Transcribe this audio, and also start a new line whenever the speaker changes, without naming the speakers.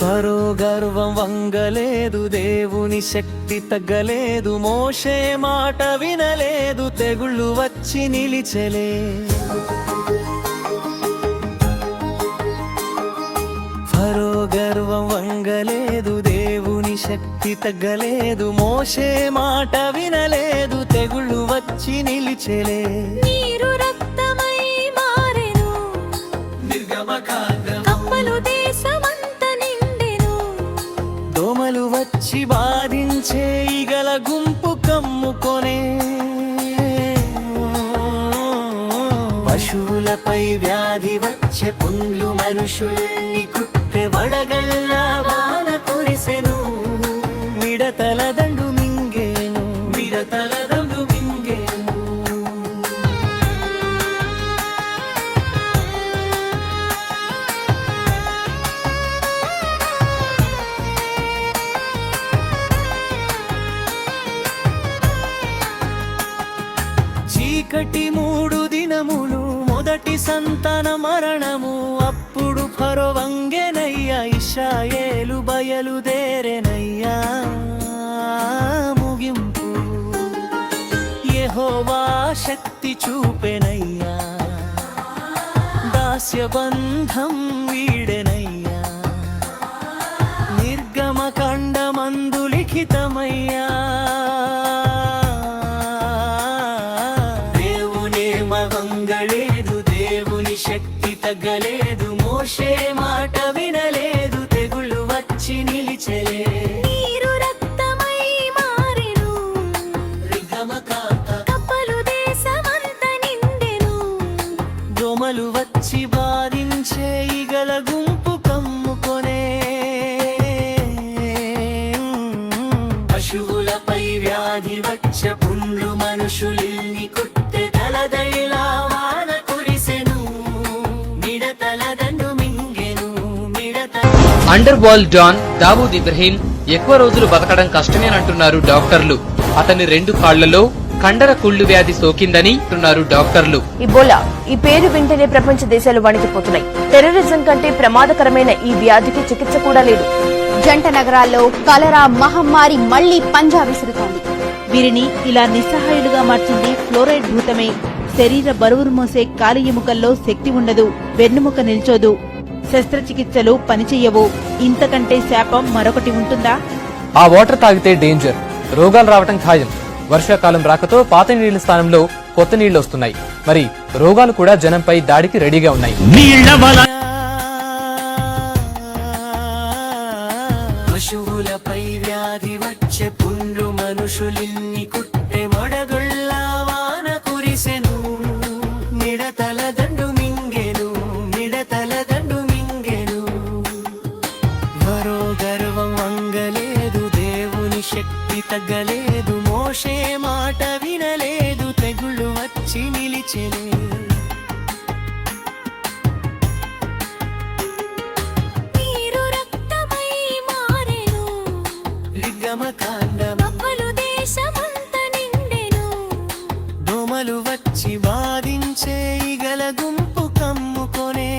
ఫరో గర్వం వంగలేదు, దేవుని శక్తి తగ్గలేదు, మోషే మాట వినలేదు, తెగుళ్ళు వచ్చి నిలిచెలే. ఫరో గర్వం వంగలేదు, దేవుని శక్తి తగ్గలేదు, మోషే మాట వినలేదు, తెగుళ్ళు వచ్చి నిలిచెలే.
నీరు రక్తమై మారెను,
నిర్గమకాండం
కప్పలు దేశమంత నిండెను,
దోమలు వచ్చి బాధించే ఈగల గుంపు కమ్ముకొనే. పశువులపై వ్యాధి వచ్చే, పుండ్లు మనుషుల్ని కుట్టె, వడగళ్ళ వాన కురిసెను, మిడతల దండు మింగేను, మిడతల దండు మింగేను. చీకటి 3 దినములు, మొదటి సంతాన మరణము, అప్పుడు ఫరో వంగెనయ్యా, ఇశ్రాయేలు బయలుదేరెనయ్యా. ముగింపు యెహోవా శక్తి చూపెనయ్యా, దాస్యబంధం వీడెనయ్యా, నిర్గమకాండమందు లిఖితమయ్యా. వంగలేదు, దేవుని శక్తి తగ్గలేదు, మోషే మాట వినలేదు, తెగుళ్ళు వచ్చి నిలిచెలే.
నీరు రక్తమై మారెను, కప్పలు దేశమంత నిండెను,
దోమలు వచ్చి బాధించే ఈగల గుంపు కమ్ముకొనే. పశువులపై వ్యాధి వచ్చే, పుండ్లు మనుషుల్ని కుట్టె, తలదైలా వాన కురిసెను, మిడతల దండు మింగెను, మిడతల.
Underworld don Dawood Ibrahim ఎక్కువ రోజులు బతకడం కష్టమేనంటున్నారు డాక్టర్లు. అతని 2 కాళ్లలో కండర కుళ్ళు వ్యాధి సోకిందని అంటున్నారు డాక్టర్లు.
ఇబోలా ఈ పేరు వింటేనే ప్రపంచ దేశాలు వణికిపోతున్నాయి. టెర్రరిజం కంటే ప్రమాదకరమైన ఈ వ్యాధికి చికిత్స కూడా లేదు.
జంట నగరాల్లో కలరా మహమ్మారి మళ్లీ పంజా విసురుతోంది.
వీరిని ఇలా నిస్సహాయులుగా మార్చింది ఫ్లోరైడ్ భూతమే. శరీర బరువును మోసే కాలి ఎముకల్లో శక్తి ఉండదు, వెన్నుముక నిల్చోదు, శస్త్రచికిత్సలు పనిచెయ్యవు. ఇంతకంటే శాపం మరొకటి ఉంటుందా?
ఆ వాటర్ తాగితే డేంజర్, రోగాలు రావటం ఖాయం. వర్షాకాలం రాకతో పాత నీళ్ల స్థానంలో కొత్త నీళ్లు వస్తున్నాయి. మరి రోగాలు కూడా జనంపై దాడికి రెడీగా ఉన్నాయి.
పశువులపై వ్యాధి వచ్చే, పుండ్లు మనుషుల్ని కుట్టె, వడగళ్ళ వాన కురిసెను, మిడతల దండు మింగెను, మిడతల దండు మింగెను. ఫరో గర్వం వంగలేదు, దేవుని శక్తి తగ్గలేదు, మోషే మాట వినలేదు, తెగుళ్ళు వచ్చి నిలిచెలే.
నీరు రక్తమై మారెను,
నిర్గమకాండం
కప్పలు దేశమంత నిండెను,
దోమలు వచ్చి బాధించే ఈగల గుంపు కమ్ముకొనే.